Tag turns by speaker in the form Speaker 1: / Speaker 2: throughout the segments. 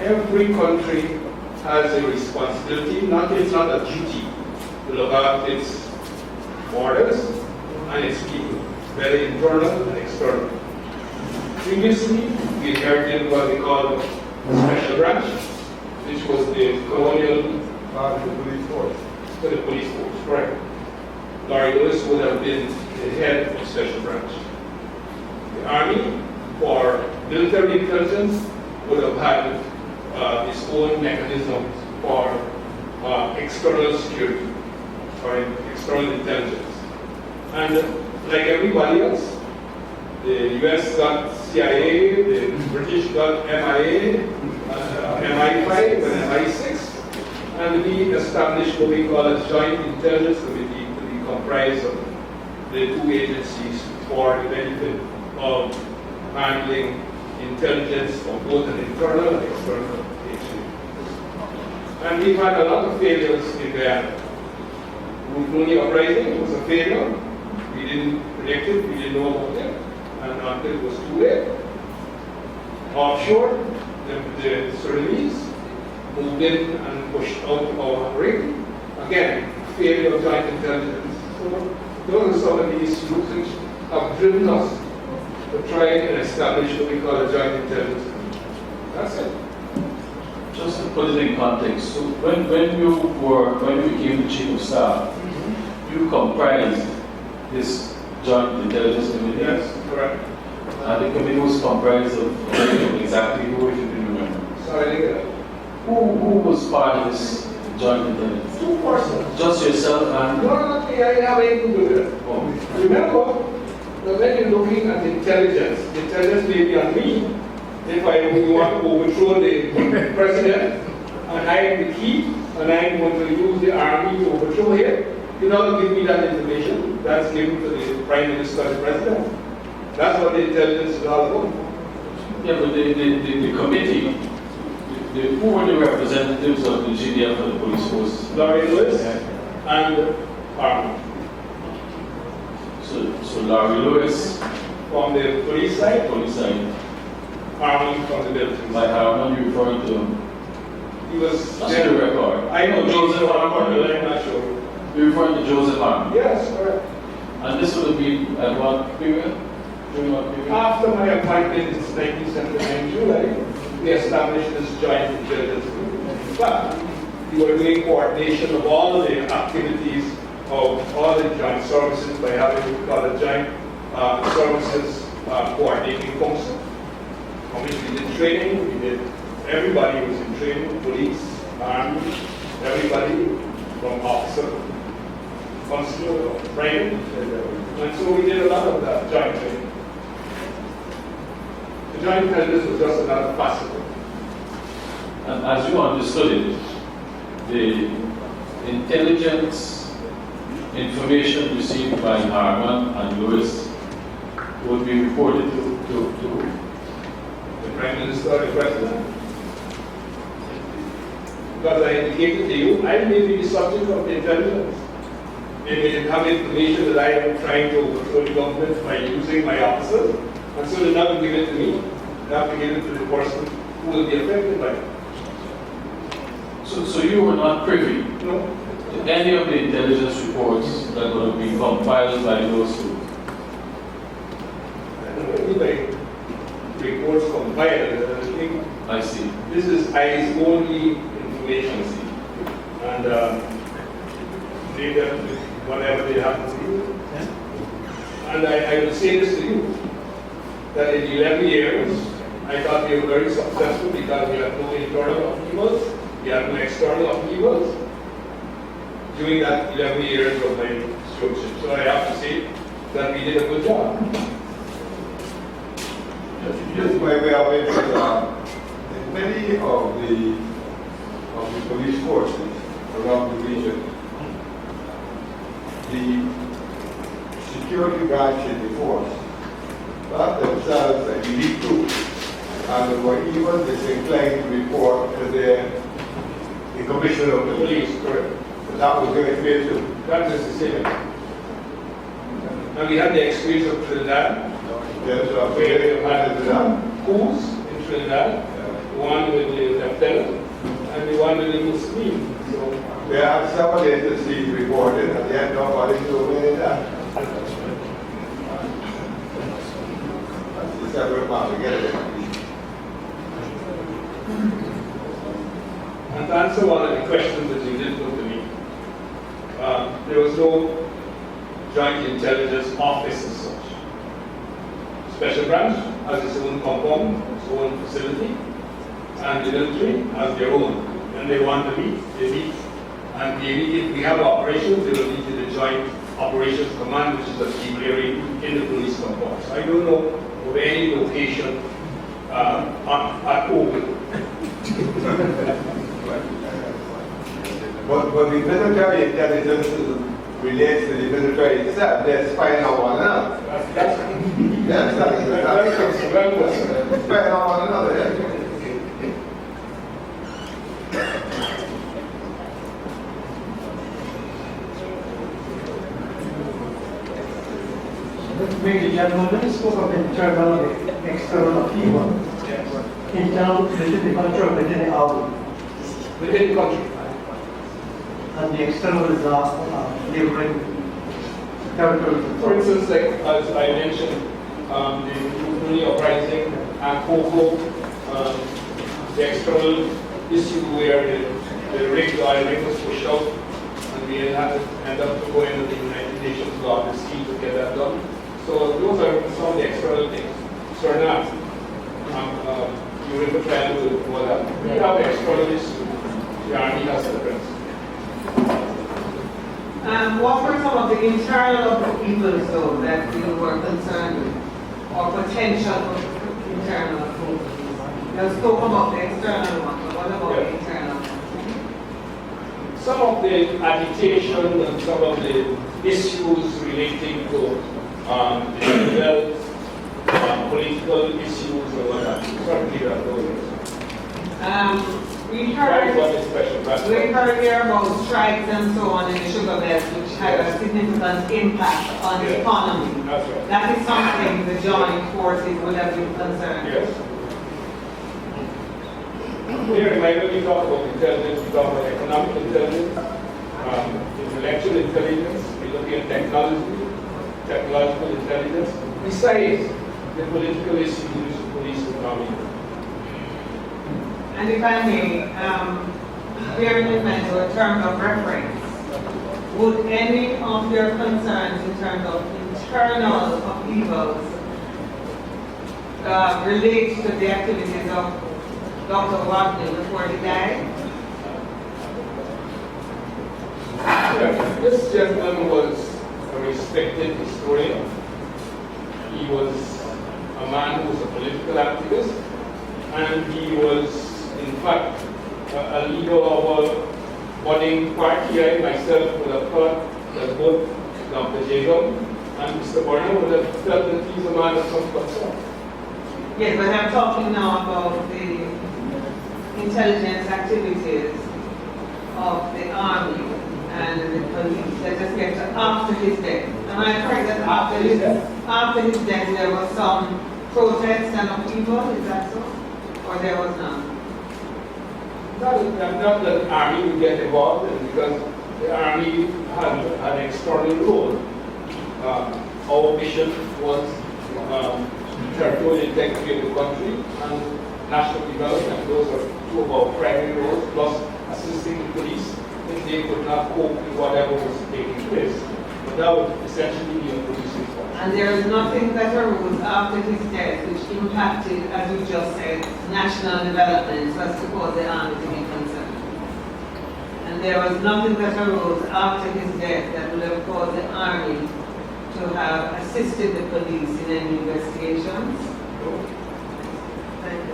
Speaker 1: every country has a responsibility, it's not a duty, to look after its borders and its people, whether internal and external. Previously, we inherited what we call a special branch, which was the colonial
Speaker 2: the police force.
Speaker 1: for the police force, correct. Larry Lewis would have been the head of the special branch. The Army, for military intelligence, would have had its own mechanisms for external security, or external intelligence. And like everybody else, the US got CIA, the British got MIA, MI5 and MI6, and we established what we call a joint intelligence committee to be comprised of the two agencies for the benefit of handling intelligence of both an internal and external agency. And we've had a lot of failures in there. Rooney uprising was a failure. We didn't predict it, we didn't know about it, and until it was too late. Offshore, the Sudanese moved in and pushed out our ring. Again, failure of joint intelligence. So those are some of these groups which have driven us to try and establish what we call a joint intelligence. That's it.
Speaker 3: Just to put it in context, so when you became the chief of staff, you comprised this joint intelligence committee?
Speaker 1: Yes, correct.
Speaker 3: And the committee was comprised of exactly who, if you can remember?
Speaker 1: Sorry, I didn't get it.
Speaker 3: Who was part of this joint intelligence?
Speaker 1: Two persons.
Speaker 3: Just yourself and...
Speaker 1: No, not me, I didn't have anything to do with it.
Speaker 3: Oh.
Speaker 1: Remember, that when you're looking at intelligence, the intelligence may be on me. If I want to overthrow the president, and I am the key, and I'm going to use the army to overthrow him, you don't give me that information. That's given to the prime minister and the president. That's what the intelligence is all about.
Speaker 3: Yeah, but the committee, who were the representatives of the GDF and the police force?
Speaker 1: Larry Lewis and Army.
Speaker 3: So Larry Lewis
Speaker 1: From the police side, Army from the military
Speaker 3: By
Speaker 1: side.
Speaker 3: Harman, you referring to?
Speaker 1: He was
Speaker 3: That's the record.
Speaker 1: I know
Speaker 3: Joseph Harman.
Speaker 1: I'm not sure.
Speaker 3: You referring to Joseph Harman?
Speaker 1: Yes, correct.
Speaker 3: And this would have been at what period? During what period?
Speaker 1: After my appointment in 1979 July, we established this joint intelligence group. But we were doing coordination of all the activities of all the joint services by having what we call a joint services coordinating council, on which we did training. Everybody was in training, police, army, everybody from officer, constable, private, and so we did a lot of that joint training. The joint intelligence was just another facet.
Speaker 3: And as you understood it, the intelligence information received by Harman and Lewis would be reported to
Speaker 1: the Prime Minister, the President. Because I indicated to you, I may be the subject of the intelligence. They may have information that I am trying to overthrow the government by using my officers, and so they never give it to me. They have to give it to the person who will be affected by it.
Speaker 3: So you were not privy
Speaker 1: No.
Speaker 3: to any of the intelligence reports that would have been compiled by those who?
Speaker 1: I don't know, anybody reports compiled, I think
Speaker 3: I see.
Speaker 1: this is eyes only information, and they get whatever they have to do. And I will say this to you, that in 11 years, I thought we were very successful because we had no internal upheavals, we had no external upheavals during that 11 years of my stewardship. So I have to say that we did a good job.
Speaker 2: Just by way of it, many of the police forces around the region, the security branch in the force thought themselves an elite group and were even disinclined to report to the commissioner of the police.
Speaker 1: Correct.
Speaker 2: But that was very clear too.
Speaker 1: That is the same. And we had the experience of Trinidad,
Speaker 2: There's a
Speaker 1: where we
Speaker 2: very
Speaker 1: had
Speaker 2: that.
Speaker 1: coups in Trinidad, one with the under the Muslim. So,
Speaker 2: There are several agencies reported, and yet nobody doing that. That's the separate part, we get it.
Speaker 1: and to answer one of the questions that you did put to me, there was no joint intelligence office as such. Special branch has its own compound, its own facility, and the military has their own. When they want to meet, they meet. And if we have operations, they will meet in the Joint Operations Command, which is a key area in the police compound. So I don't know of any location at Open.
Speaker 2: But the military intelligence relates to the military itself. They're spying on one another.
Speaker 1: That's
Speaker 2: Spying on one another. Yeah.
Speaker 4: Major General, when you spoke of internal and external upheaval, internal within the country or within the album,
Speaker 1: within the country.
Speaker 4: and the external is neighboring territories.
Speaker 1: For instance, like as I mentioned, the Brunei uprising and Coco, the external issue where the oil rig was pushed out, and we had to end up going to the United Nations law to see to get that done. So those are some of the external things. Suriname, you were trying to do that. We have external issues. The army has difference.
Speaker 5: What were some of the internal evils, though, that you were concerned with, or potential internal evils? You spoke about the external one, but what about the internal one?
Speaker 1: Some of the agitation and some of the issues relating to the political issues or whatnot. Certainly there are those.
Speaker 5: We
Speaker 1: Right,
Speaker 5: heard
Speaker 1: what is special?
Speaker 5: here about strikes and so on in the sugar belt, which had a significant impact on the economy.
Speaker 1: That's right.
Speaker 5: That is something the joint forces would have been concerned with.
Speaker 1: Yes. Here, when we talk about intelligence, we talk about economic intelligence, intellectual intelligence, we look at technology, technological intelligence, besides the political issues, police economy.
Speaker 5: And if I may, bearing in mind your terms of reference, would any of your concerns in terms of internal upheavals relate to the activities of Dr. Rodney before he died?
Speaker 1: Yeah, this gentleman was a respected historian. He was a man who was a political activist, and he was, in fact, a leader of a budding party. I myself would have thought that both Dr. Jacob and Mr. Burnham would have felt that he's a man of some concern.
Speaker 5: Yes, but I'm talking now about the intelligence activities of the army and the police that just get to after his death. Am I correct that after his death there was some protest and upheaval, is that so? Or there was none?
Speaker 1: Not that the army would get involved in, because the army had an external role. Our mission was territorial integrity of the country and national development. Those are two of our primary roles, plus assisting the police if they could not cope with whatever was taking place. But that would essentially be a police response.
Speaker 5: And there is nothing that arose after his death which impacted, as you just said, national development as to cause the army to be concerned. And there was nothing that arose after his death that would have caused the army to have assisted the police in any investigations. Thank you.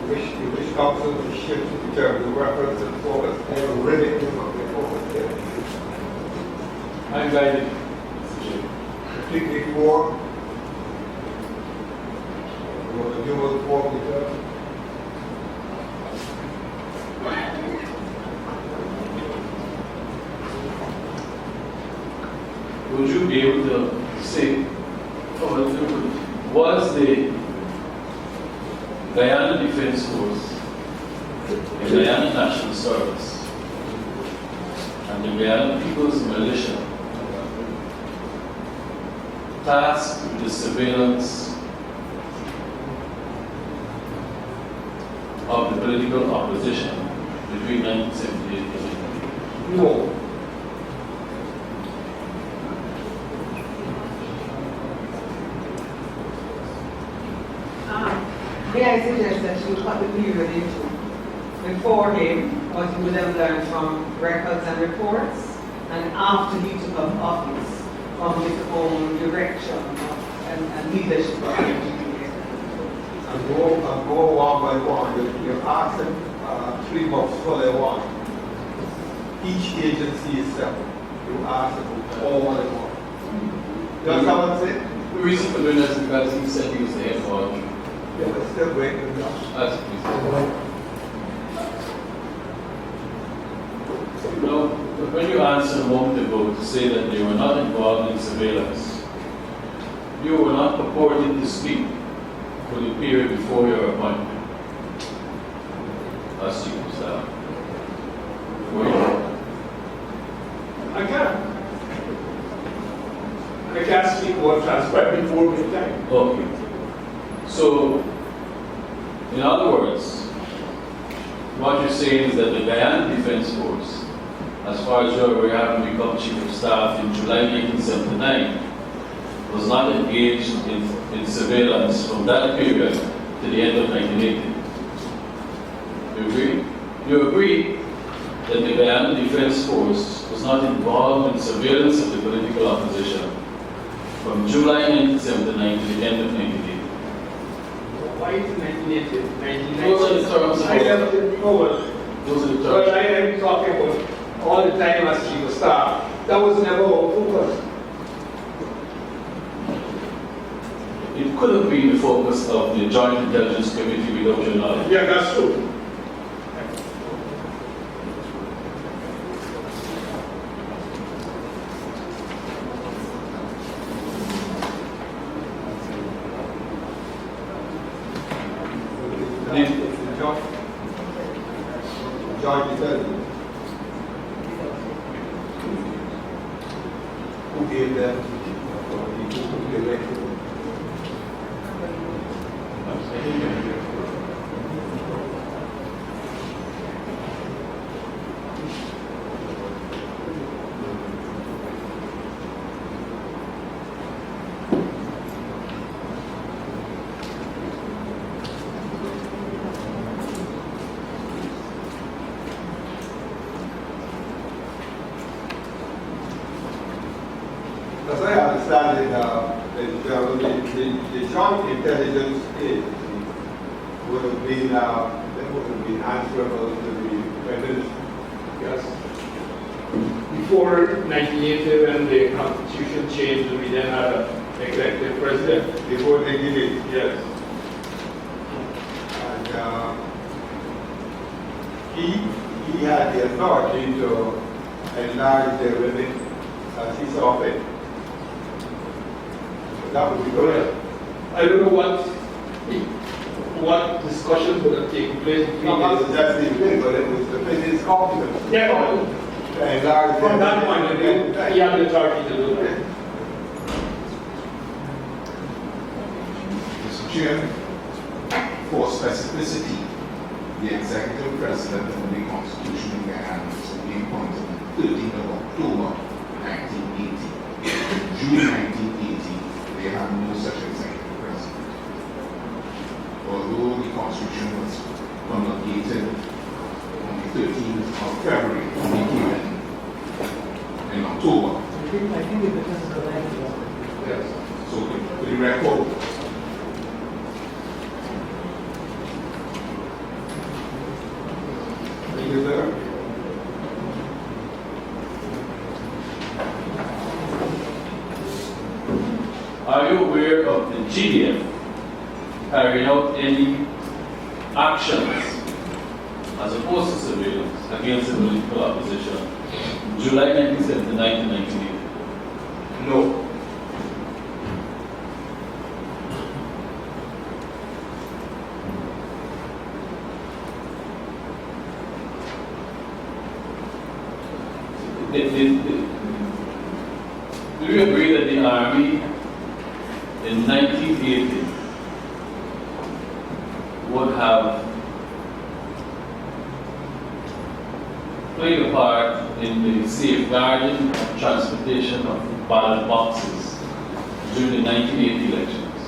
Speaker 2: Which council to shift in terms of reference and focus, they were really too much focus there.
Speaker 1: I'm guided.
Speaker 2: Particularly for what the new was for because
Speaker 3: would you be able to say, was the Guyana Defense Force, the Guyana National Service, and the Guyana People's Militia tasked with the surveillance of the political opposition between 1978 and 1980?
Speaker 1: No.
Speaker 5: May I suggest that you cut the period into before him, what you would have learned from records and reports, and after he took up office, from his own direction and leadership of the engineer.
Speaker 2: And go one by one. You ask them 3 months for their one. Each agency is separate. You ask them all at once. Does someone say?
Speaker 3: The reason for doing that is because he said he was the head of
Speaker 2: Yeah, but still waiting.
Speaker 3: That's Now, when you answered a moment ago to say that you were not involved in surveillance, you were not purporting to speak for the period before your appointment as chief of staff. Were you?
Speaker 1: I can't. I can't speak what transpired before my time.
Speaker 3: Okay. So, in other words, what you're saying is that the Guyana Defense Force, as far as you're aware, having become chief of staff in July 1979, was not engaged in surveillance from that period to the end of 1980. You agree? You agree that the Guyana Defense Force was not involved in surveillance of the political opposition from July 1979 to the end of 1980.
Speaker 1: Why is it 1980?
Speaker 3: Those are the terms of
Speaker 1: I left it forward.
Speaker 3: Those are the
Speaker 1: But
Speaker 3: terms.
Speaker 1: I am talking about all the time as chief of staff. That was never our focus.
Speaker 3: It could have been the focus of the Joint Intelligence Committee without your knowledge.
Speaker 1: Yeah, that's true.
Speaker 2: Joint intelligence. Who gave them authority? Who directed them? As I understand it, the Joint Intelligence Agency would have been answerable to the President.
Speaker 1: Yes. Before 1980, when the constitution changed, we then had an executive president.
Speaker 2: Before they did it.
Speaker 1: Yes.
Speaker 2: And he had the authority to enlarge the limit as he saw fit. That would be good.
Speaker 1: I don't know what discussions would have taken place between
Speaker 2: Not
Speaker 1: us.
Speaker 2: suggesting thing, but it was within his competence.
Speaker 1: Yeah,
Speaker 2: To enlarge
Speaker 1: from
Speaker 2: the
Speaker 1: that point of view, he had the authority to do that.
Speaker 6: Mr. Chairman, for specificity, the executive president of the Constitution of Guyana was being appointed on the 13th of October 1980. June 1980, they had no such executive president. Although the Constitution was promulgated on the 13th of February, we came in October.
Speaker 4: I think it depends on the language.
Speaker 1: Yes.
Speaker 6: So for the record,
Speaker 2: Thank you, sir.
Speaker 3: Are you aware of the GDF carrying out any actions as opposed to surveillance against the political opposition in July 1979 to 1980?
Speaker 1: No.
Speaker 3: Do you agree that the Army in 1980 would have played a part in the safeguarding and transportation of ballot boxes during the 1980 elections?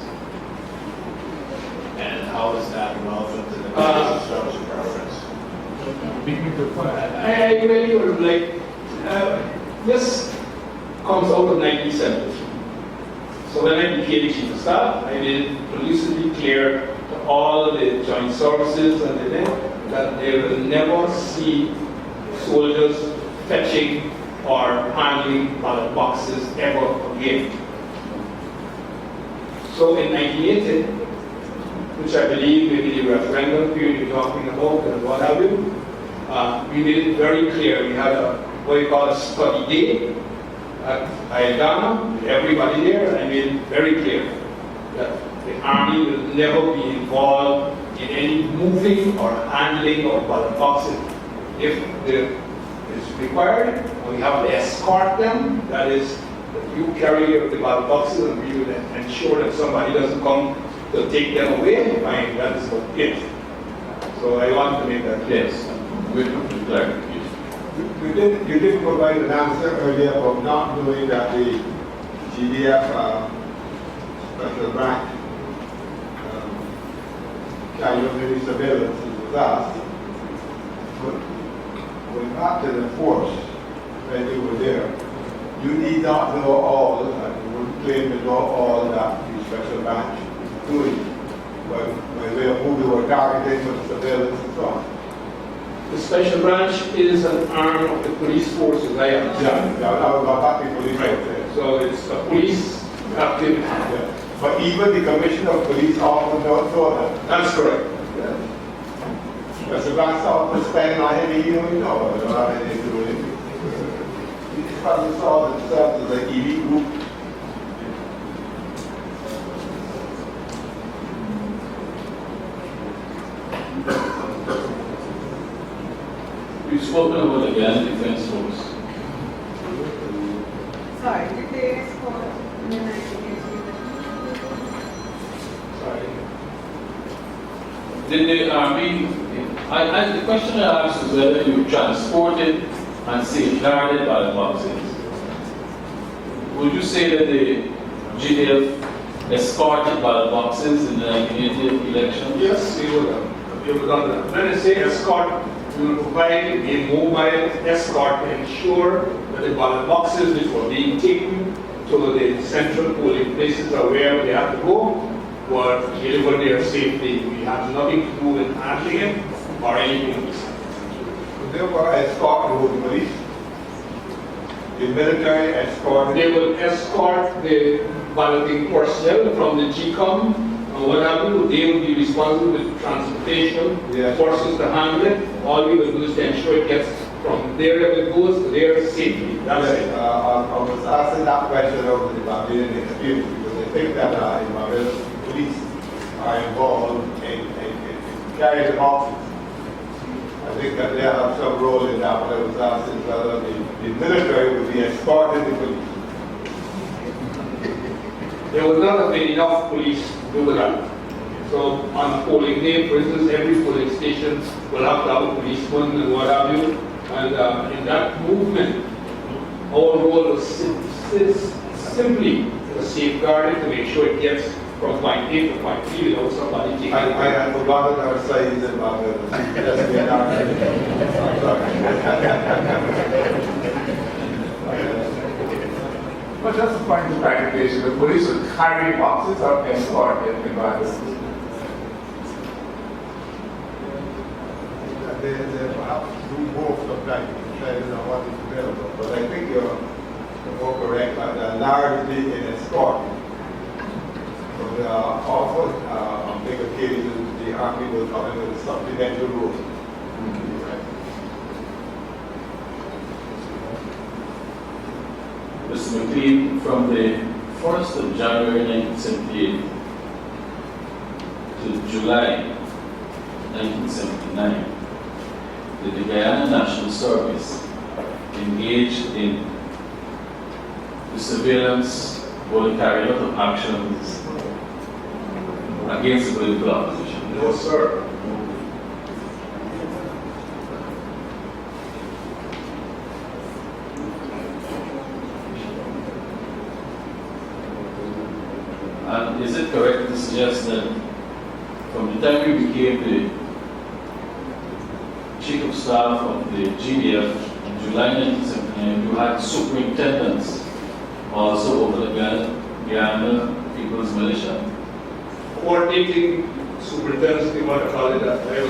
Speaker 6: And how is that relevant to the social preference?
Speaker 1: I really would like, this comes out of 1970. So when I became chief of staff, I made it politically clear to all the joint services and that they will never see soldiers fetching or handling ballot boxes ever again. So in 1980, which I believe may be the referendum period you're talking about and what have you, we made it very clear. We had what we call a study day at Ayagana, with everybody there, and I made it very clear that the Army will never be involved in any moving or handling of ballot boxes. If it's required, we have to escort them. That is, you carry the ballot boxes and we will ensure that somebody doesn't come to take them away. Fine, that is it. So I want to make that clear.
Speaker 3: Yes, with clarification.
Speaker 2: You did provide an answer earlier about not knowing that the GDF special branch carried out any surveillance with us. But when Captain enforced, when you were there, you need not know all, and you wouldn't claim to know all that the special branch is doing, by way of who they were targeting for the surveillance and so on.
Speaker 1: The special branch is an arm of the police forces, I understand.
Speaker 2: Yeah, I was about the police out there.
Speaker 1: So it's a police activity.
Speaker 2: Yeah. But even the commissioner of police often don't know that.
Speaker 1: That's correct.
Speaker 2: Because the branch often spend on heavy, you don't know anything to do with it. These probably saw themselves as an elite group.
Speaker 3: We've spoken about again defense force.
Speaker 5: Sorry, did they escort in the 1980s?
Speaker 1: Sorry.
Speaker 3: Did the Army, the question I asked is whether you transported and safeguarded ballot boxes. Would you say that the GDF escorted ballot boxes in the 1980 election?
Speaker 1: Yes, we would have. We would have done that. When I say escort, we will provide a mobile escort to ensure that the ballot boxes which were being taken to the central polling places or wherever they have to go were delivered there safely. We have nothing to do with handling it or anything.
Speaker 2: They were escorted with the police. The military escorted.
Speaker 1: They will escort the balloting personnel from the GCOM and what have you. They will be responsible with transportation,
Speaker 2: Yes.
Speaker 1: forces to handle it. All we will do is to ensure it gets from wherever it goes to there safely. That's it.
Speaker 2: I was asking that question over the Barbadian experience because I think that the Barbadian police are involved in carrying the boxes. I think that they have some role in that, but I was asking whether the military would be escorting the police.
Speaker 1: There would not have been enough police to do that. So on polling day, for instance, every polling station will have to have a policeman and what have you. And in that movement, our role was simply to safeguard it, to make sure it gets from point A to point B without somebody taking it.
Speaker 2: I had forgotten our size in Barbadian. Just be I'm sorry.
Speaker 6: But just a point of clarification, the police would carry boxes or escort in Bangladesh?
Speaker 2: They perhaps do both sometimes, depending on what is available. But I think you're more correct that they're largely in escort. But often, on big occasions, the Army will come in with a supplemental role.
Speaker 3: Mr. McLean, from the 1st of January 1978 to July 1979, the Guyana National Service engaged in the surveillance or the carrying out of actions against the political opposition.
Speaker 1: No, sir.
Speaker 3: And is it correct to suggest that from the time you became the Chief of Staff of the GDF in July 1979, you had superintendents also over the Guyana People's Militia?
Speaker 1: Coordinating superintendents, they want to call it that. I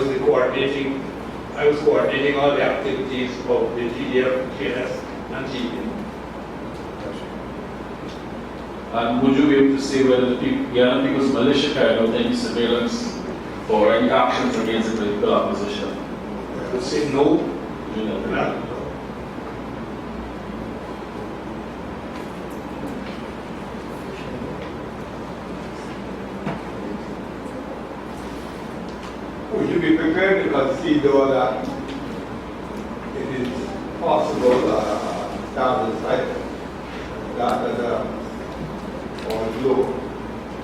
Speaker 1: was coordinating all the activities of the GDF, GNS, and GDF.
Speaker 3: And would you be able to say whether the Guyana People's Militia carried out any surveillance or any actions against the political opposition?
Speaker 1: I would say no.
Speaker 3: You know,
Speaker 1: No.
Speaker 2: We should be prepared to consider that it is possible down the cycle that or low,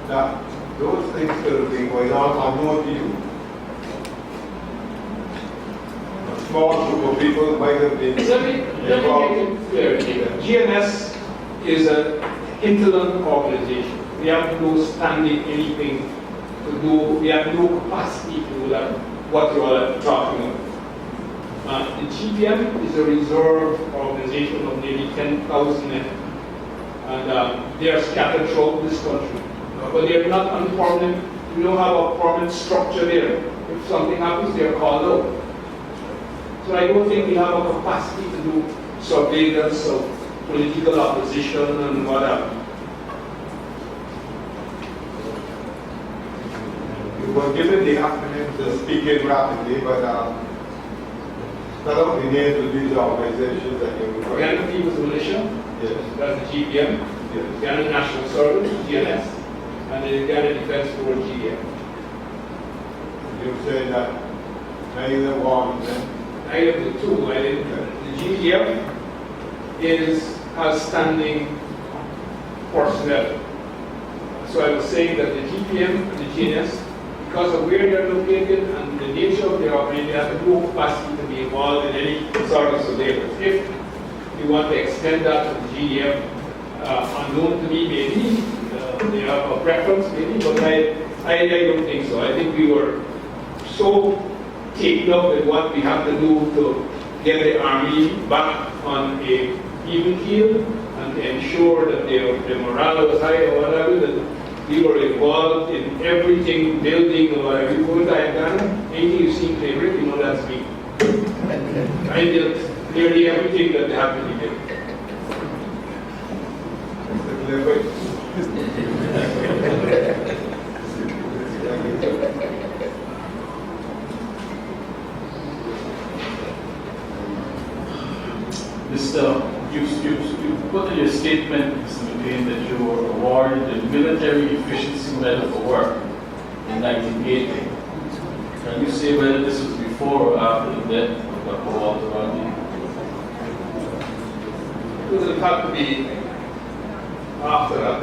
Speaker 2: that those things could have been going on unknown to you. A small group of people might have been
Speaker 1: Let me make it clear here. GNS is an hinterland organization. We have no standing anything to do. We have no capacity to do that, what you are talking about. The GPM is a reserve organization of nearly 10,000 men, and they are scattered throughout this country. But they are not unpermanent. We don't have a permanent structure there. If something happens, they are called out. So I don't think we have a capacity to do surveillance of political opposition and whatever.
Speaker 2: You were given the acronym to speak it rapidly, but spell out the names of these organizations that you're referring to.
Speaker 1: Guyana People's Militia,
Speaker 2: Yes.
Speaker 1: that's the GPM,
Speaker 2: Yes.
Speaker 1: Guyana National Service, GNS, and the Guyana Defense Force, GDF.
Speaker 2: You say that neither one of them.
Speaker 1: I have the two. The GDF has standing personnel. So I was saying that the GPM and the GNS, because of where they're located and the nature of their operation, they have no capacity to be involved in any sort of surveillance. If you want to extend that to the GDF, unknown to me maybe, they have a preference maybe, but I don't think so. I think we were so taken up with what we have to do to get the Army back on a even keel and to ensure that their morale was high or whatever, that we were involved in everything, building or whatever. You go to Guyana, anything you see favorite, you know that's me. I did nearly everything that they have to be did.
Speaker 2: Mr. Clever.
Speaker 3: You put in your statement, Mr. McLean, that you were awarded the Military Efficiency Medal for work in 1980. Can you say whether this was before or after the death of Dr. Walter Rodney?
Speaker 1: It would have to be after that.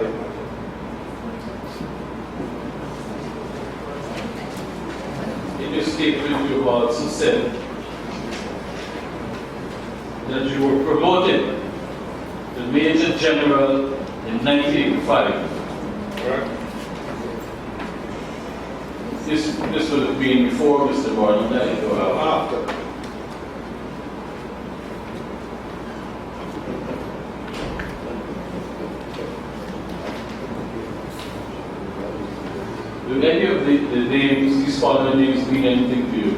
Speaker 3: In your statement, you also said that you were promoted to Major General in 1985.
Speaker 1: Correct?
Speaker 3: This would have been before Mr. Gordon died, or after?
Speaker 1: After.
Speaker 3: Do any of the names, these following names, mean anything to you?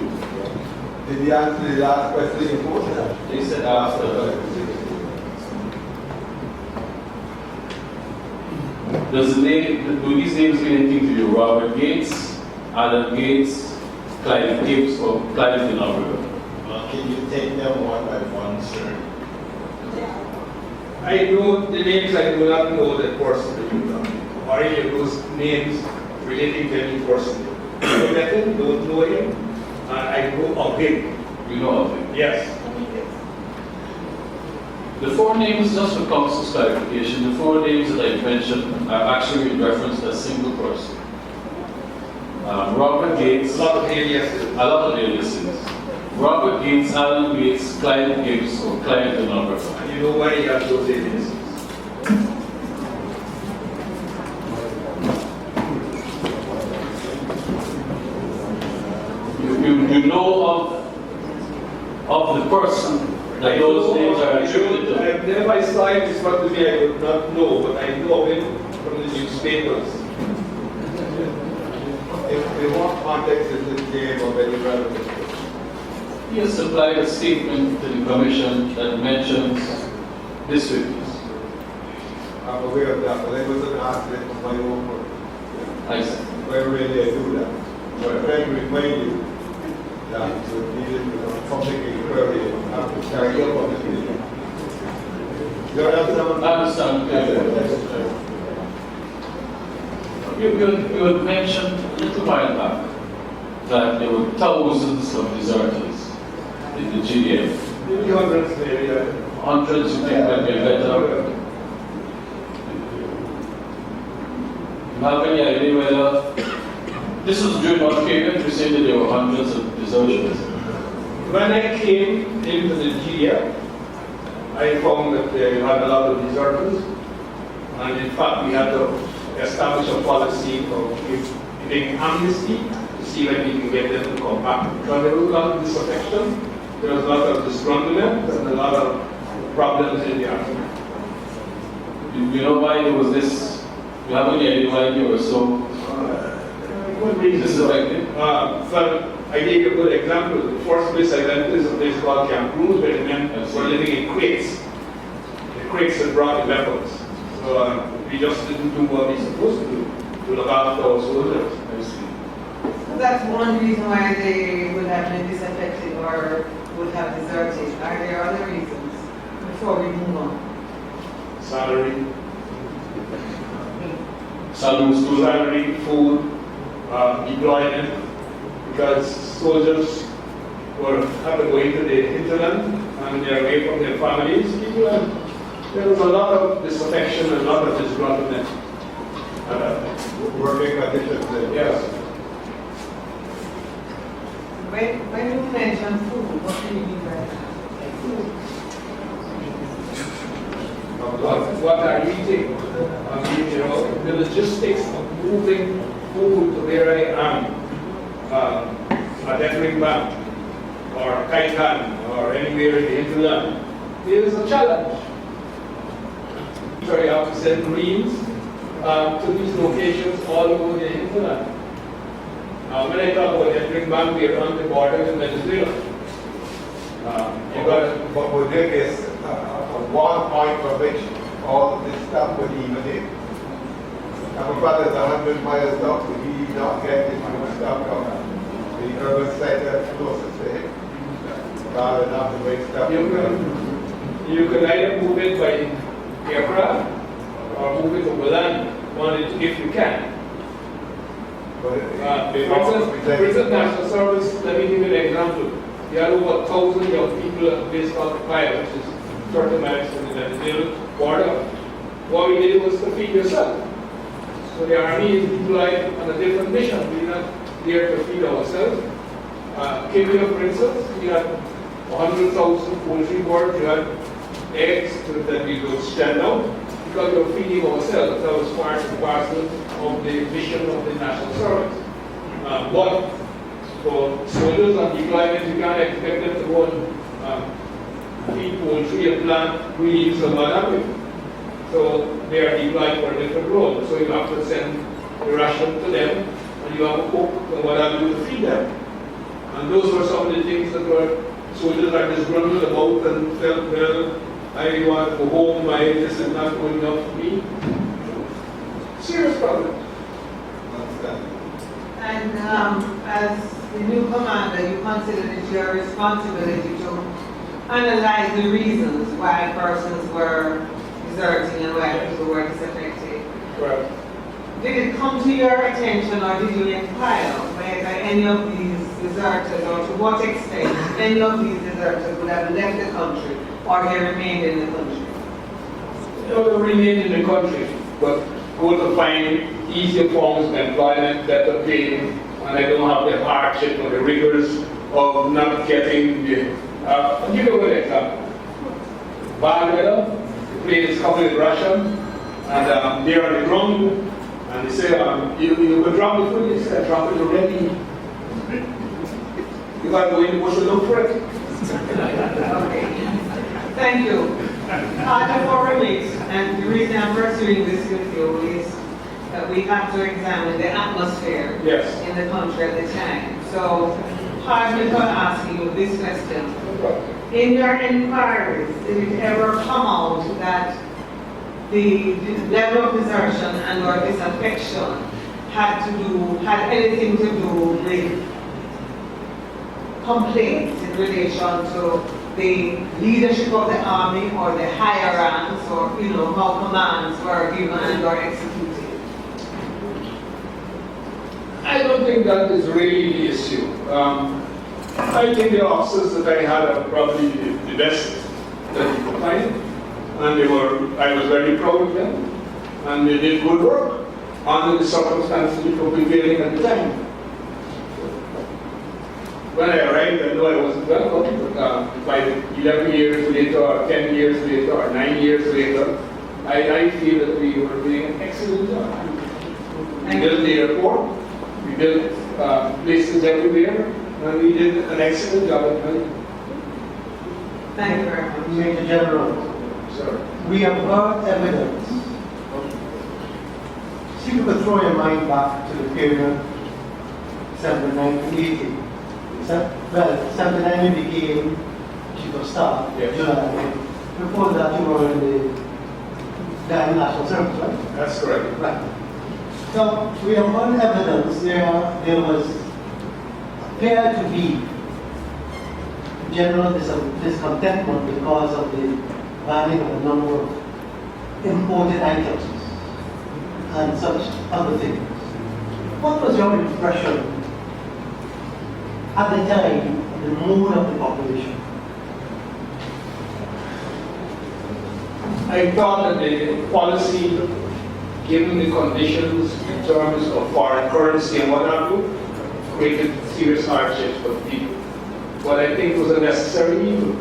Speaker 2: Did you answer the last question before?
Speaker 3: They said after. Do these names mean anything to you? Robert Gates, Adam Gates, Clive Gibbs, or Clive de Nobrega?
Speaker 7: Can you take them one by one, sir?
Speaker 1: I know the names, I do not know the person that you know, or any of those names relating to any person. I don't met him, don't know him, and I know of him.
Speaker 3: You know of him.
Speaker 1: Yes.
Speaker 3: The four names, just for counsel's clarification, the four names that I mentioned are actually in reference to a single person. Robert Gates,
Speaker 1: A lot of aliases.
Speaker 3: a lot of aliases. Robert Gates, Alan Gates, Clive Gibbs, or Clive the number.
Speaker 1: And you know why he has those aliases.
Speaker 3: You know of the person that those names are attributed to.
Speaker 1: I've never saw him in front of me, I would not know, but I know him from the newspapers.
Speaker 2: In what context is this game of any relevance?
Speaker 3: He has supplied a statement to the commission that mentions this witness.
Speaker 2: I'm aware of that, but I wasn't asked it for my own work.
Speaker 3: I see.
Speaker 2: Where really I do that. But I'm trying to remind you that we're dealing with a public inquiry and have to carry out on this meeting. You understand?
Speaker 3: I understand. You had mentioned a little while back that there were thousands of deserters in the GDF.
Speaker 1: Maybe hundreds, maybe.
Speaker 3: Hundreds, you think might be better. You have any idea whether this was during what period? You said that there were hundreds of desertions.
Speaker 1: When I came into the GDF, I found that they had a lot of deserters, and in fact we had to establish a policy of giving amnesty to see when we can get them to come back. Because there was a lot of disaffection, there was a lot of disgruntlement, and a lot of problems in the army.
Speaker 3: You know why there was this? You have any idea why they were so disaffected?
Speaker 1: Well, I gave you a good example. The first place I went to is a place called Camp Cruz, where the men were living in crates. The crates had brought the weapons. So we just didn't do what we were supposed to do, to look after our soldiers.
Speaker 3: I see.
Speaker 5: So that's one reason why they would have been disaffected or would have deserted. Are there other reasons before we move on?
Speaker 1: Salary,
Speaker 3: Salary,
Speaker 1: food, employment, because soldiers were had to go into the hinterland and they're away from their families. There was a lot of disaffection and a lot of disgruntlement.
Speaker 2: Working conditions.
Speaker 1: Yes.
Speaker 5: When you mention food, what do you mean by that?
Speaker 1: What are you eating? I mean, you know, the logistics of moving food to where I am, at Desertion or Kaitan or anywhere in the hinterland, is a challenge. So you have to send Marines to these locations all over the hinterland. When I talk about Desertion, we are on the border with Venezuela.
Speaker 2: But would there be one point from which all of this stuff would even in? Our brother's 100 miles up, would he not get this kind of stuff from the urban center closest to him? Rather than have to wait stuff.
Speaker 1: You can either move it by aircraft or move it over land, if you can.
Speaker 2: But
Speaker 1: For instance, National Service, let me give you an example. You had over 1,000 young people at a place called COI, which is 30 miles from the Venezuela border. What we did was to feed yourself. So the army is deployed on a different mission. We're not there to feed ourselves. Kenya, for instance, we had 100,000 poultry birds, you had eggs that we would stand out because we were feeding ourselves. That was part and parcel of the mission of the National Service. But for soldiers on deployment, you can't expect them to go and feed poultry and plant greens and what have you. So they are deployed for a different role. So you have to send the ration to them, and you have to cook and what have you to feed them. And those were some of the things that were soldiers are disgruntled about and felt, well, I want to go home, this is not good enough for me. Serious problem.
Speaker 5: And as the new commander, you consider it your responsibility to analyze the reasons why persons were deserting and why people were disaffected.
Speaker 1: Right.
Speaker 5: Did it come to your attention or did you inquire whether any of these deserters or to what extent any of these deserters would have left the country or they remained in the country?
Speaker 1: They will remain in the country, but go to find easier forms of employment, better pay, and I don't have the hardship or the rigors of not getting the. I'll give you a good example. Bad weather, the plane is coming with Russian, and they're on the ground, and they say, you will drop the food, they say, drop it already. You got to go in the bush and look for it.
Speaker 5: Okay. Thank you. For release, and the reason I'm pursuing this with you is that we have to examine the atmosphere
Speaker 1: Yes.
Speaker 5: in the country at the time. So, pardon me for asking you this question. In your inquiries, did it ever come out that the level of desertion and or disaffection had anything to do with complaints in relation to the leadership of the army or the higher ranks or, how commands were given and or executed?
Speaker 1: I don't think that is really the issue. I think the officers that I had are probably the best that you could find, and I was very proud of them, and they did good work under the circumstances which were prevailing at the time. When I arrived, I knew I wasn't welcome, but by 11 years later, or 10 years later, or 9 years later, I feel that we were doing an excellent job. We built the airport, we built places everywhere, and we did an excellent job at Militia.
Speaker 5: Thank you very much.
Speaker 4: Major General,
Speaker 1: Sir.
Speaker 4: we have heard evidence. See if you could throw your mind back to the period 1980. Well, 79 you became Chief of Staff.
Speaker 1: Yes.
Speaker 4: Before that you were in the National Service, right?
Speaker 1: That's correct.
Speaker 4: Right. So we have one evidence there was appeared to be general discontentment because of the banning of a number of imported items and such other things. What was your impression at the time of the mood of the population?
Speaker 1: I thought that the policy, given the conditions in terms of foreign currency and what have you, created serious hardships for the people. But I think it was a necessary evil,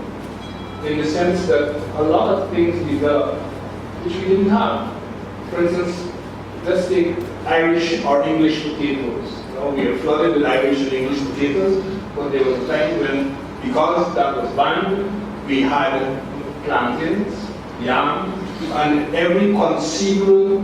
Speaker 1: in the sense that a lot of things developed which we didn't have. For instance, let's take Irish or English potatoes. We are flooded with Irish and English potatoes, but there was a time when, because that was banned, we had plantains, yam, and every conceivable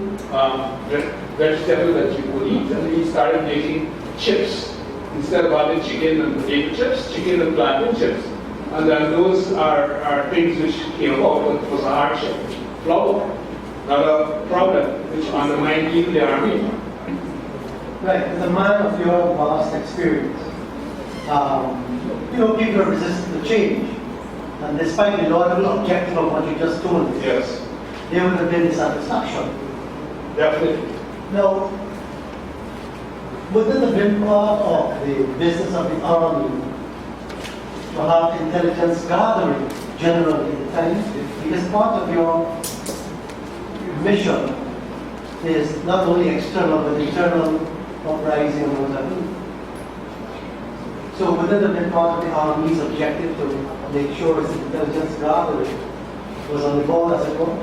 Speaker 1: vegetable that you could eat, and we started making chips. Instead of having chicken and potato chips, chicken and plantain chips. And then those are things which came about, but it was a hardship. Flour, not a problem, which undermined even the army.
Speaker 4: Right, as a man of your vast experience, people have resisted the change. And despite the laudable objective of what you just told me,
Speaker 1: Yes,
Speaker 4: there would have been dissatisfaction.
Speaker 1: definitely.
Speaker 4: Now, would it have been part of the business of the army to have intelligence gathering generally at the time? Because part of your mission is not only external but internal uprising and what have you. So would it have been part of the army's objective to make sure its intelligence gathering was on the ball, as it were?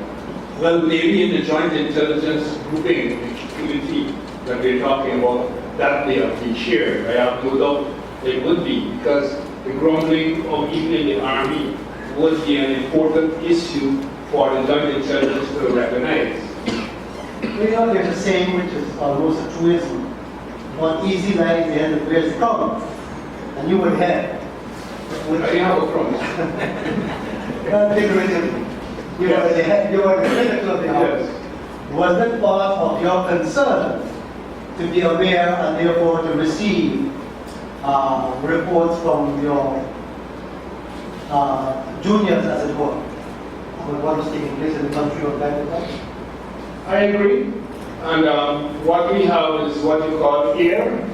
Speaker 1: Well, maybe in the joint intelligence grouping, the that we're talking about, that may have been shared. I have no doubt it would be, because the grumbling of even in the army would be an important issue for the joint intelligence to recognize.
Speaker 4: There's a saying which is almost a truism. One easy lies the end of where's the come. And you were head.
Speaker 1: I have a problem.
Speaker 4: Figuratively. You were the head, you were the pinnacle of the house. Was that part of your concern to be aware and therefore to receive reports from your juniors, as it were, about what was taking place in the country on that event?
Speaker 1: I agree. And what we have is what you call here.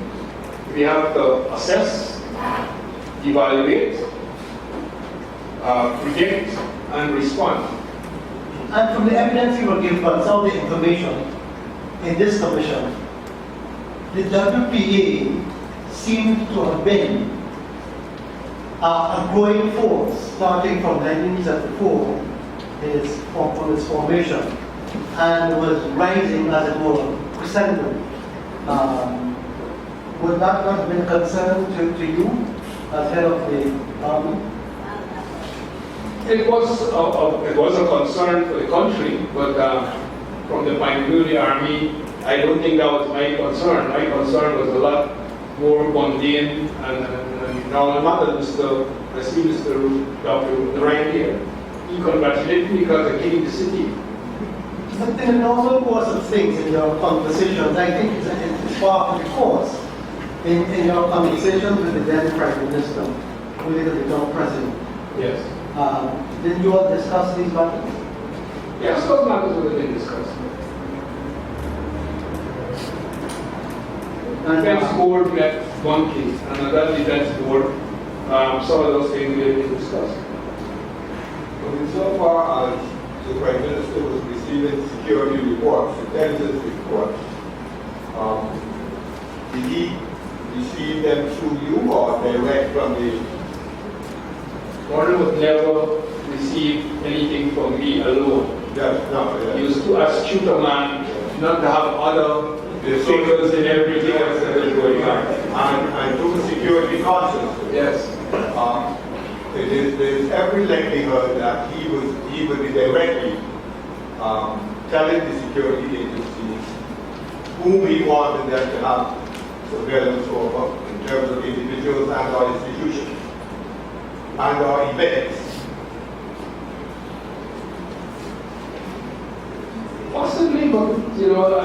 Speaker 1: We have to assess, evaluate, predict, and respond.
Speaker 4: And from the evidence you were given, some of the information in this commission, the WPA seemed to have been a growing force starting from 1974 from its formation and was rising, as it were, crescendo. Would that not have been a concern to you as head of the army?
Speaker 1: It was a concern for the country, but from the point of view of the Army, I don't think that was my concern. My concern was a lot more mundane and normal matters. I see Mr. Dr. right here. He congratulated me because I came to the city.
Speaker 4: But in the normal course of things in your conversations, I think it's part of the course. In your conversations with the then Prime Minister, with the become President,
Speaker 1: Yes.
Speaker 4: didn't you all discuss these matters?
Speaker 1: Yes, those matters would have been discussed. The defense board met one case, and at that defense board, some of those things will be discussed.
Speaker 2: But insofar as the Prime Minister was receiving security reports, intelligence reports, did he receive them through you or direct from the...
Speaker 1: Gordon would never receive anything from me alone.
Speaker 2: Yes, no,
Speaker 1: He
Speaker 2: yes.
Speaker 1: was too astute a man not to have other figures in everything else that was going on.
Speaker 2: And to the security conscience.
Speaker 1: Yes.
Speaker 2: There's every likelihood that he would be directly telling the security agencies whom he wanted them to have surveillance over in terms of individuals and our institutions and our events.
Speaker 1: Possibly, but I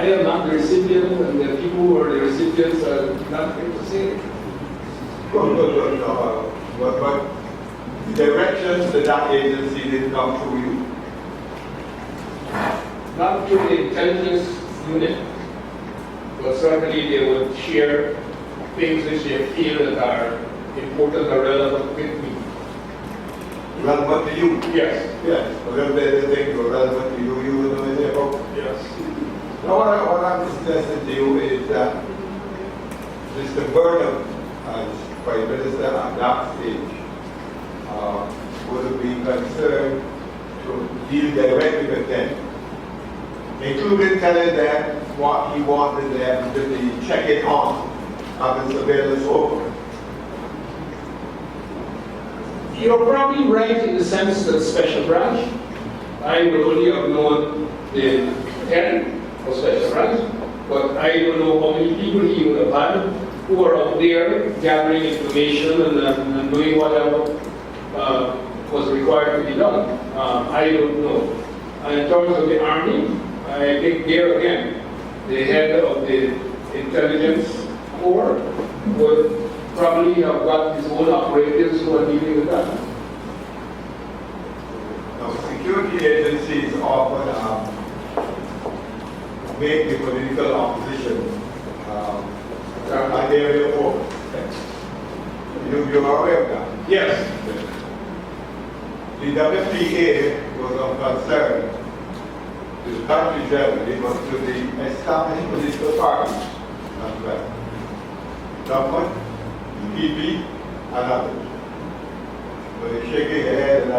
Speaker 1: am not the recipient, and the people who are the recipients are not going to say it.
Speaker 2: But the directions to that agency didn't come through you.
Speaker 1: Not through the intelligence unit, but certainly they would share things which they feel that are important or relevant with me.
Speaker 2: Relevant to you?
Speaker 1: Yes.
Speaker 2: Yes. Whatever they think were relevant to you, you would know anything about.
Speaker 1: Yes.
Speaker 2: Now what I'm suggesting to you is that Mr. Burnham, as Prime Minister at that stage, would have been concerned to deal directly with them, including telling them what he wanted them to be checking on and the surveillance over.
Speaker 1: You're probably right in the sense that special branch, I would only have known the head of special branch, but I don't know how many people he would have had who are out there gathering information and doing whatever was required to be done. I don't know. And in terms of the Army, I think there again, the head of the intelligence corps would probably have got his own operatives who are dealing with that.
Speaker 2: Now, security agencies often make the political opposition an area of focus. You're aware of that?
Speaker 1: Yes.
Speaker 2: The WPA was of concern to the country generally, but to the established political parties as well. Government, PP, and others. But you're shaking your head, and I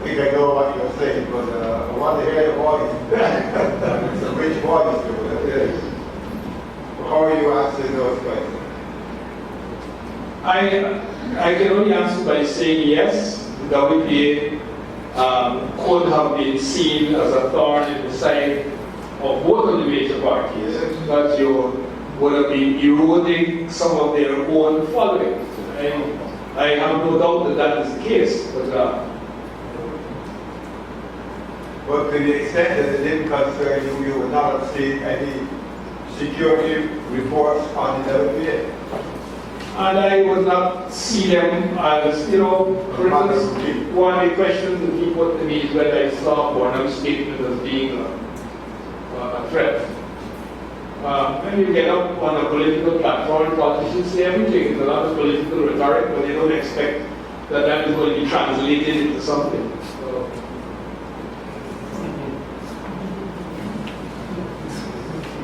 Speaker 2: think I know what you're saying, but I want to hear your voice. It's a rich voice, too. How are you answering those questions?
Speaker 1: I can only answer by saying yes, the WPA could have been seen as a thorn in the side of both of the major parties, because you would have been eroding some of their own following. I have no doubt that that is the case,
Speaker 2: But to the extent that it didn't concern you, you would not have seen any security reports on the WPA.
Speaker 1: and I would not see them as, for instance, one of the questions that people put to me is whether I saw Bonham's statement as being a threat. When you get up on a political platform, politicians say everything. There's a lot of political rhetoric, but they don't expect that that is going to be translated into something. So,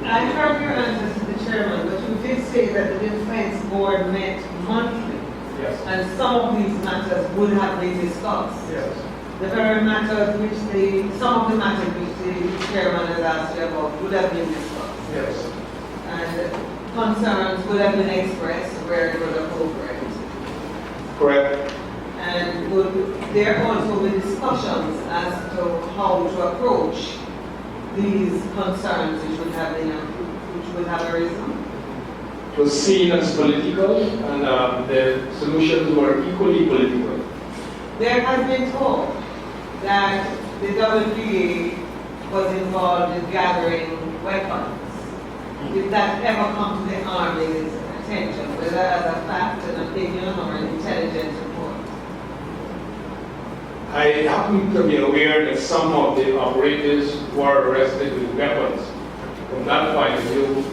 Speaker 5: I heard your answer to the chairman, but you did say that the defense board met monthly,
Speaker 1: yes.
Speaker 5: and some of these matters would have been discussed.
Speaker 1: Yes.
Speaker 5: The very matters some of the matters which the chairman has asked you about would have been discussed.
Speaker 1: Yes.
Speaker 5: And concerns would have been expressed where it was appropriate.
Speaker 1: Correct.
Speaker 5: And would there also be discussions as to how to approach these concerns which would have arisen?
Speaker 1: It was seen as political, and the solutions were equally political.
Speaker 5: There has been talk that the WPA was involved in gathering weapons. Did that ever come to the Army's attention, whether as a fact, an opinion, or an intelligence report?
Speaker 1: I happen to be aware that some of the operators were arrested with weapons. From that point of view,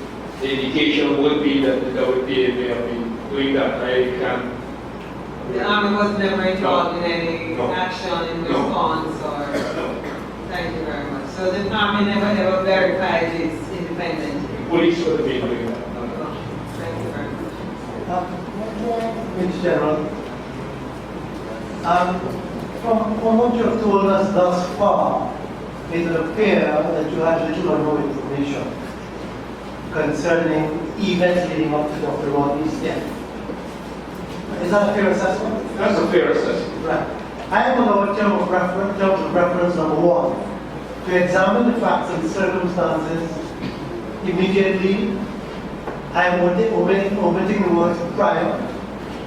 Speaker 1: the indication would be that the WPA may have been doing that. I can.
Speaker 5: The Army was never involved in any
Speaker 1: No.
Speaker 5: action in
Speaker 1: No.
Speaker 5: response or?
Speaker 1: No.
Speaker 5: Thank you very much. So the Army never ever verified its independence?
Speaker 1: Police would have been doing that.
Speaker 5: Thank you very much.
Speaker 4: Mr. General, from what you have told us thus far, it would appear that you had little or no information concerning events leading up to Dr. Rodney's death. Is that a fair assessment?
Speaker 1: That's a fair assessment.
Speaker 4: Right. I am on our term of reference number 1 to examine the facts and circumstances immediately. I am omitting the words prior,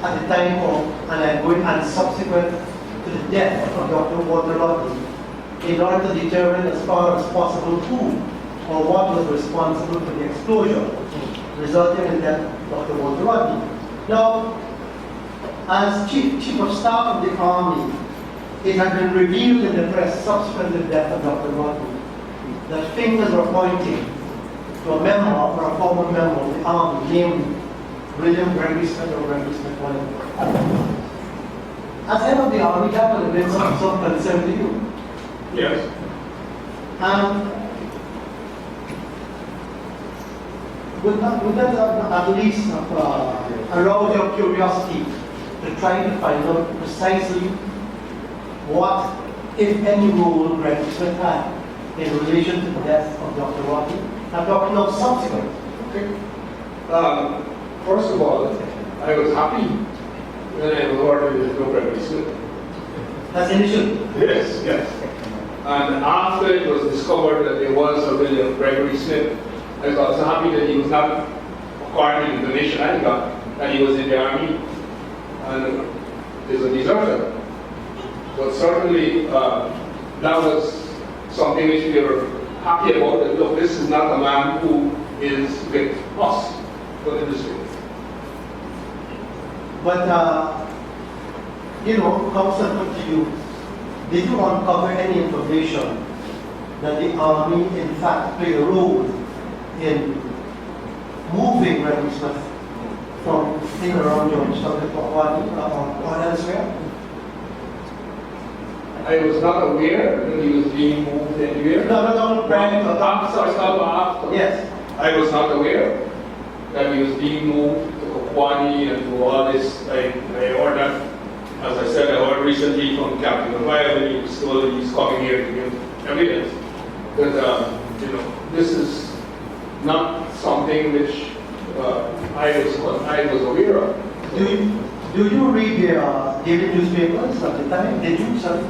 Speaker 4: at the time of, and I'm going and subsequent to the death of Dr. Walter Rodney, in order to determine as far as possible who or what was responsible for the explosion resulting in the death of Dr. Walter Rodney. Now, as Chief of Staff of the Army, it had been revealed in the press subsequent to the death of Dr. Rodney that fingers were pointing to a member or a former member of the Army named William Gregory Smith or Gregory Smith, whatever. As head of the Army, that would have been some concern to you.
Speaker 1: Yes.
Speaker 4: Would that at least arouse your curiosity to try to find out precisely what, if any, role Gregory Smith had in relation to the death of Dr. Rodney? I'm talking of subsequent.
Speaker 1: Okay. First of all, I was happy when I was ordered with no Gregory Smith.
Speaker 4: That's initial.
Speaker 1: Yes, yes. And after it was discovered that there was a William Gregory Smith, I was also happy that he was not acquiring the information I got, that he was in the Army and is a deserter. But certainly that was something which we were happy about, that look, this is not a man who is with us for the district.
Speaker 4: But, subsequent to you, did you uncover any information that the Army, in fact, played a role in moving Gregory Smith from in around Georgetown to Rodney or elsewhere?
Speaker 1: I was not aware that he was being moved anywhere.
Speaker 4: No, Brian.
Speaker 1: After.
Speaker 4: Yes.
Speaker 1: I was not aware that he was being moved to Kokwani and to all this. I ordered, as I said, I heard recently from Captain Amaya when he was told that he's coming here to give evidence. That this is not something which I was aware of.
Speaker 4: Do you read the daily newspapers at the time? Did you, sir?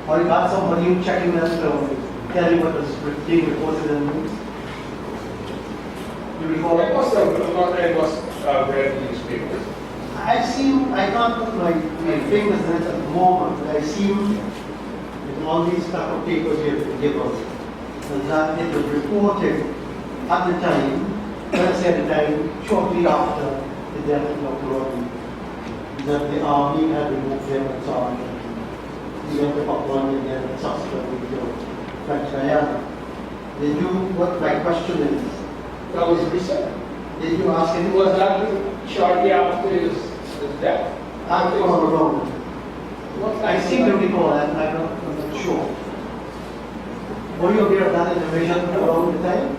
Speaker 4: Or you got somebody checking them to tell you what was being reported in the news? You recall?
Speaker 1: I must have read the newspapers.
Speaker 4: I can't put my fingers in it at the moment, but I seem, with all these type of papers you have given us, that it was reported at the time, when I say at the time, shortly after the death of Dr. Rodney, that the Army had removed him and so on. you went to Papua and then subsequently to French Guyana. Did you, what my question is,
Speaker 1: That was recent.
Speaker 4: did you ask him?
Speaker 1: Was that shortly after his death?
Speaker 4: I'm from around.
Speaker 1: What
Speaker 4: I seem to recall, I'm not sure. Were you aware of that information around the time?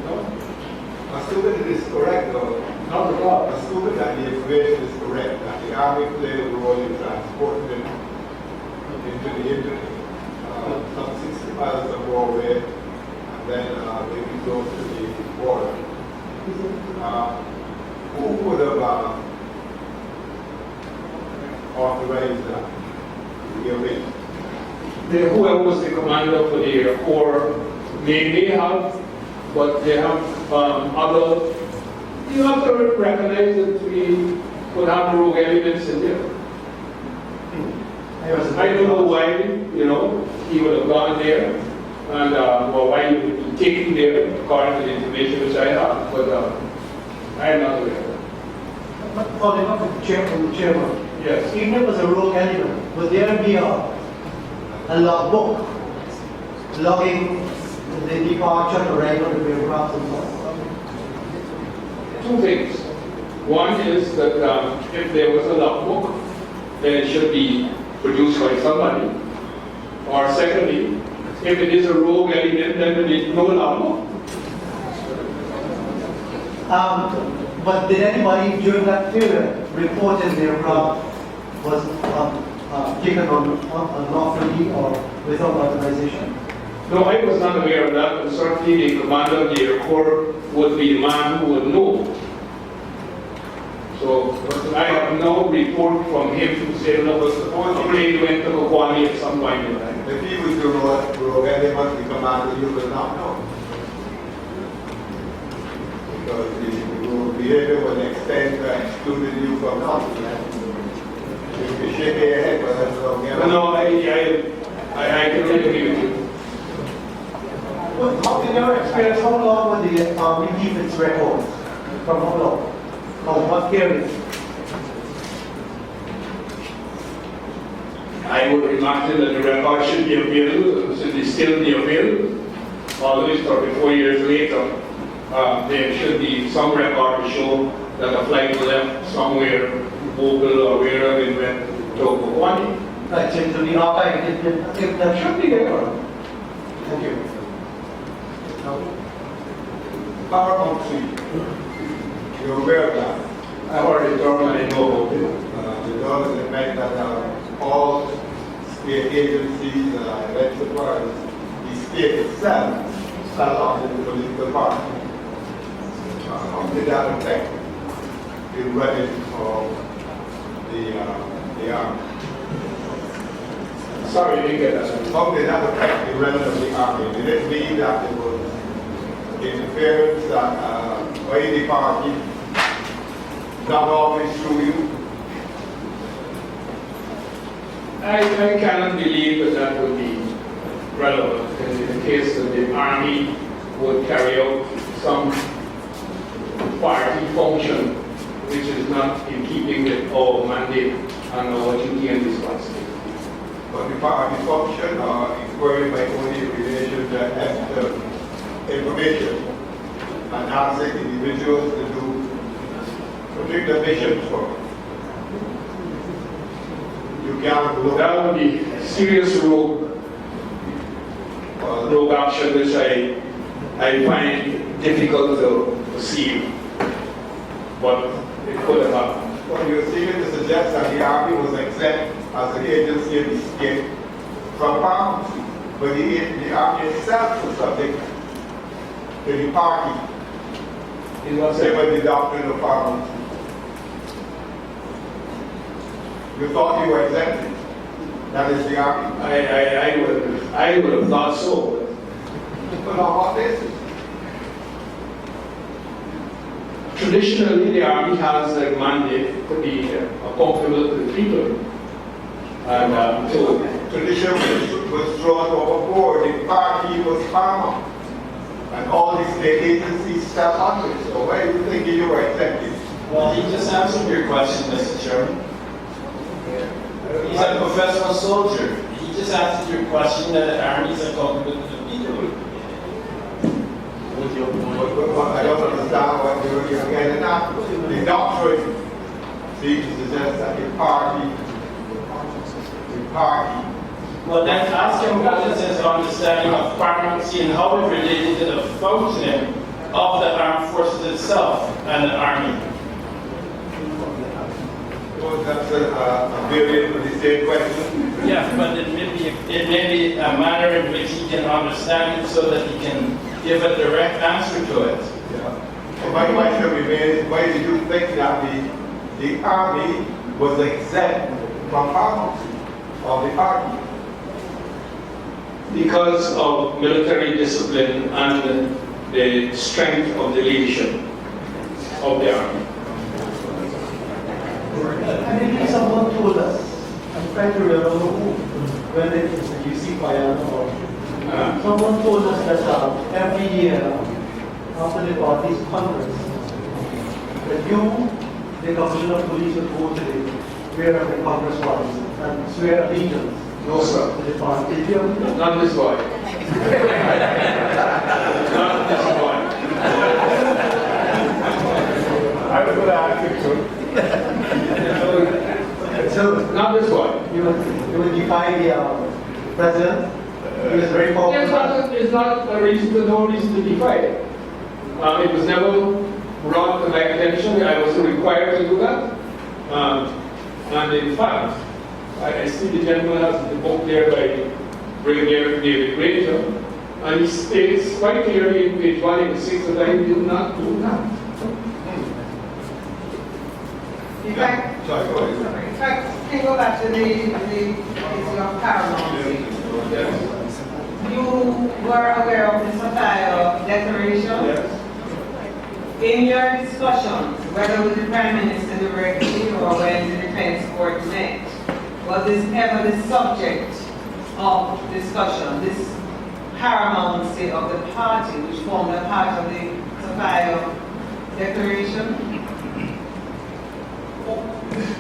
Speaker 2: Assuming it is correct, though,
Speaker 1: Not at all.
Speaker 2: assuming that the information is correct, that the Army played a role in transporting them into the internet, some 60 miles of warfare, and then they would go to the border. Who would have authorized that? The arrangement?
Speaker 1: Whoever was the commander for the Corps may have, but they have other. You have to recognize that we could have rogue elements in there. I don't know why, he would have gone there, and or why he would be taken there, according to the information which I have, but I am not aware of that.
Speaker 4: But following up with the chairman,
Speaker 1: Yes.
Speaker 4: even if it was a rogue element, would there be a logbook logging the departure, arrival of the aircraft and so on?
Speaker 1: Two things. One is that if there was a logbook, then it should be produced by somebody. Or secondly, if it is a rogue element, then there is no logbook.
Speaker 4: But did anybody during that period report that the aircraft was taken on unlawfully or without authorization?
Speaker 1: No, I was not aware of that, but certainly the commander of the Air Corps would be the man who would know. So I have no report from him to say that the plane went to Kwame at some point in time.
Speaker 2: If he was the rogue element, the commander, you will not know. Because the rogue behavior will extend to excluding you from knowledge. If you shake your head, but that's rogue element.
Speaker 1: No, I can agree with you.
Speaker 4: How, in your experience, how long would the Army keep its records? From how long? From what period?
Speaker 1: I would imagine that the record should be available, should still be available. Although it's 34 years later, there should be some record to show that a flight left somewhere, Mobile or wherever it went to Kwame.
Speaker 4: Right, so to be archived, if that should be there. Thank you.
Speaker 2: Power country, you're aware of that.
Speaker 1: I heard the term and I know about it.
Speaker 2: The government meant that all state agencies, enterprise, the state itself, fell under the political party. How did that affect the running of the army?
Speaker 1: Sorry, I didn't get that.
Speaker 2: How did that affect the running of the army? Did it mean that there was interference that by the party, not always through you?
Speaker 1: I cannot believe that would be relevant in the case that the Army would carry out some party function which is not in keeping with our mandate and our duty and responsibility.
Speaker 2: But the party function inquiry by only in relation to information and asking individuals to do particular missions for it. You can't look
Speaker 1: That would be serious rogue action which I find difficult to perceive, but it could have happened.
Speaker 2: Well, you're seeking to suggest that the army was exempt as an agency in the state from party, but the army itself was subject to the party.
Speaker 1: It was
Speaker 2: Same with the doctrine of parliament. You thought you were exempted. That is the army.
Speaker 1: I would have thought so.
Speaker 2: But on what basis?
Speaker 1: Traditionally, the Army has a mandate to be accountable to the people. And so
Speaker 2: Tradition was thrown overboard. The party was paramount. And all these state agencies fell under it. So why do you think you were exempted?
Speaker 3: Well, he just answered your question, Mr. Chairman. He's a professional soldier. He
Speaker 7: just answered your question that the army is accountable to the people. With your
Speaker 2: But I don't understand what you're getting at. The doctrine seems to suggest that the party,
Speaker 7: Well, then ask him what is his understanding of paramountcy and how it related to the functioning of the armed forces itself and the army.
Speaker 2: well, that's a variant of the same question.
Speaker 7: Yeah, but it may be a manner in which he can understand it so that he can give a direct answer to it.
Speaker 2: And my question remains, why did you think that the army was exempt from paramountcy of the party?
Speaker 1: Because of military discipline and the strength of the leadership of the army.
Speaker 4: I think someone told us, I'm trying to remember who, when it is the UC fire or someone told us that every year after the party's conference, that you, the commissioner of police, would go to the wherever the congress was and swear allegiance
Speaker 1: No, sir.
Speaker 4: to the party. Did you ever do that?
Speaker 1: Not this boy. Not this boy.
Speaker 2: I was going to ask you too.
Speaker 4: So
Speaker 1: Not this boy.
Speaker 4: you would defy the president. He was very popular.
Speaker 1: It's not a reason to, no reason to defy it. It was never brought to my attention. I wasn't required to do that. And in fact, I see the gentleman has the book there by Brigadier David Granger, and he states quite clearly in page 186 that I did not do that.
Speaker 5: In fact,
Speaker 2: Sorry, go ahead.
Speaker 5: in fact, can go back to the issue of paramountcy.
Speaker 1: Yes.
Speaker 5: You were aware of the Sapphire Declaration?
Speaker 1: Yes.
Speaker 5: In your discussions, whether with the Prime Minister directly or when the Defense Board met, was this ever the subject of discussion, this paramountcy of the party, which formed a part of the Sapphire Declaration?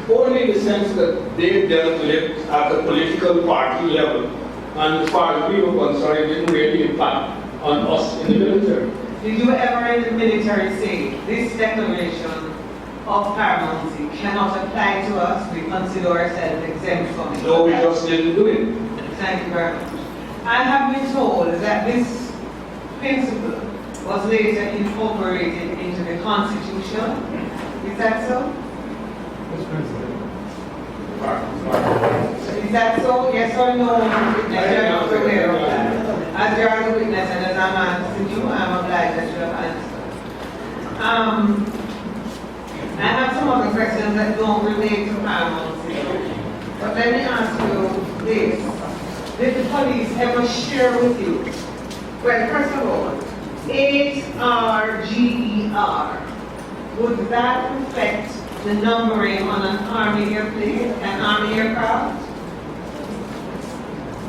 Speaker 1: Only in the sense that they dealt with it at the political party level. And as far as we were concerned, it didn't really impact on us in the military.
Speaker 5: Did you ever in the military say this declaration of paramountcy cannot apply to us? We consider ourselves exempt from it.
Speaker 1: No, we just didn't do it.
Speaker 5: Thank you very much. I have been told that this principle was later incorporated into the Constitution. Is that so? Is that so? Yes or no? Witness, you're not aware of that. As you are the witness and as I'm asking you, I'm obliged that you have answered. I have some other questions that don't relate to paramountcy. But let me ask you this. Did the police ever share with you? Well, first of all, HRGER, would that reflect the numbering on an army airplane, an army aircraft?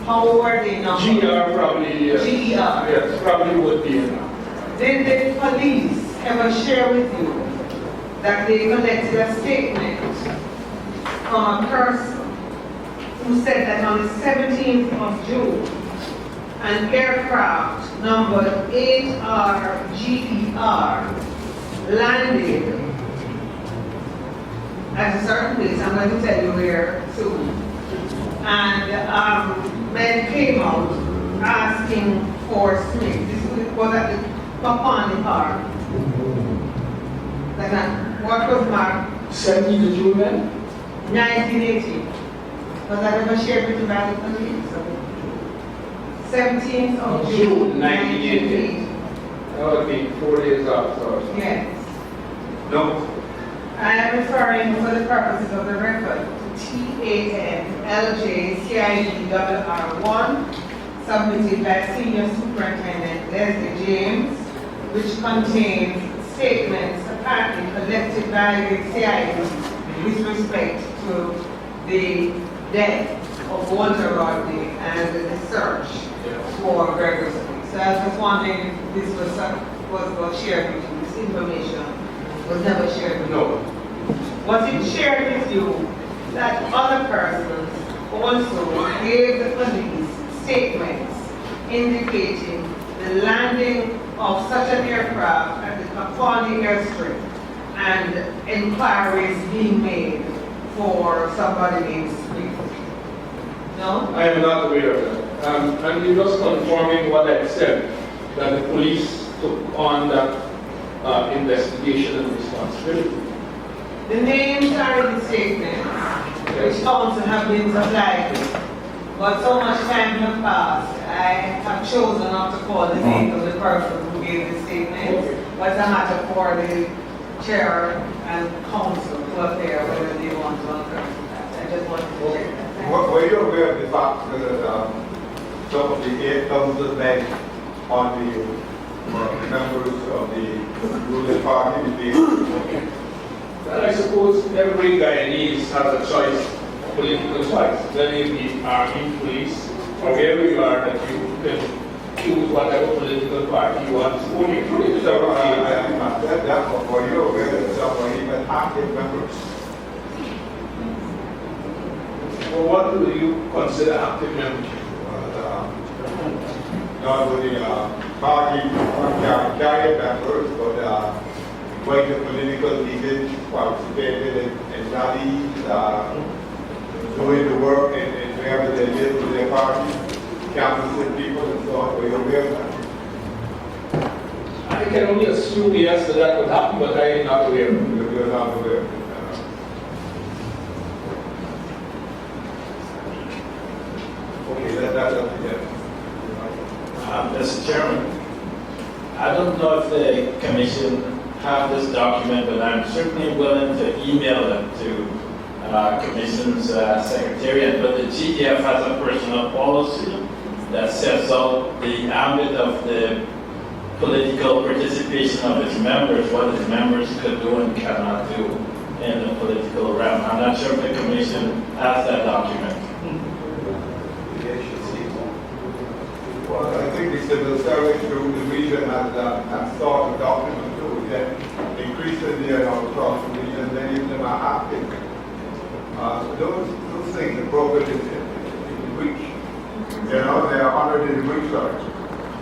Speaker 5: How were they numbered?
Speaker 1: GR probably, yes.
Speaker 5: GER.
Speaker 1: Yes, probably would be enough.
Speaker 5: Did the police ever share with you that they collected a statement from a person who said that on the 17th of June, an aircraft numbered HRGER landed at a certain place, I'm going to tell you where soon, and men came out asking for Smith. This was at the Papani Park. What was marked?
Speaker 1: 17th of June then?
Speaker 5: 1980. Was that ever shared with you by the police? 17th of June, 1980.
Speaker 1: That would be 4 days after.
Speaker 5: Yes.
Speaker 1: No.
Speaker 5: I am referring for the purposes of the record to TAN-LJ-CID-RR1 submitted by Senior Superintendent Leslie James, which contains statements apparently collected by the CID with respect to the death of Walter Rodney and the search for Gregory Smith. So I was just wondering if this was shared with you, this information was never shared with you.
Speaker 1: No.
Speaker 5: Was it shared with you that other persons also gave the police statements indicating the landing of such an aircraft at the Kapani airstrip and inquiries being made for somebody named Smith. No?
Speaker 1: I am not aware of that. And you're just confirming what I said, that the police took on that investigation and responsibility.
Speaker 5: The names are in the statements, which counsel have been supplied with. But so much time has passed, I have chosen not to call the name of the person who gave the statement. But it's a matter for the chair and council to appear whether they want to uncover that. I just wanted to check that.
Speaker 2: Were you aware of the fact that some of the 8,000 men on the members of the ruling party debate?
Speaker 1: And I suppose every Guyanese has a choice, a political choice. Whether it be army, police, or wherever you are, that you can choose whatever political party you want to vote in.
Speaker 2: So I said that, but were you aware that some were even active members?
Speaker 1: Well, what do you consider active membership?
Speaker 2: Not only party carrier members, but quite the political leaders participated in rallies, doing the work in wherever they live with their party, canvassing people and so on. Were you aware of that?
Speaker 1: I can only assume yes that would happen, but I am not aware.
Speaker 2: You're not aware of it. Okay, that's up to them.
Speaker 7: Mr. Chairman, I don't know if the commission have this document, but I'm certainly willing to email it to commission's secretariat. But the GDF has a personal policy that sets out the ambit of the political participation of its members, what its members could do and cannot do in the political realm. I'm not sure if the commission has that document.
Speaker 2: Well, I think the civil service through the region has sought a document too, that increases the amount across the region, many of them are active. Those things are broken in reach. You know, they are honored in research.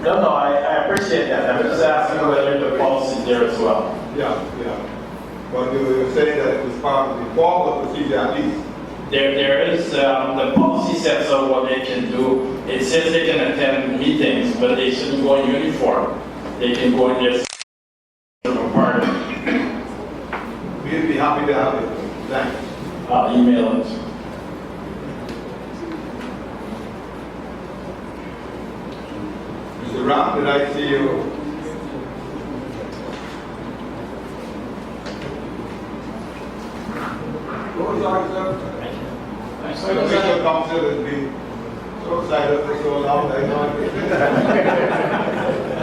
Speaker 7: No, I appreciate that. I'm just asking whether the policy is there as well.
Speaker 2: Yeah. But you were saying that it was part of the formal procedure at least.
Speaker 7: There is, the policy sets out what they can do. It says they can attend meetings, but they shouldn't go in uniform. They can go in their party.
Speaker 2: We'd be happy to have it. Thanks.
Speaker 7: I'll email it.
Speaker 2: Mr. Ram, did I see you? So the Special Council has been so excited for so long, I know.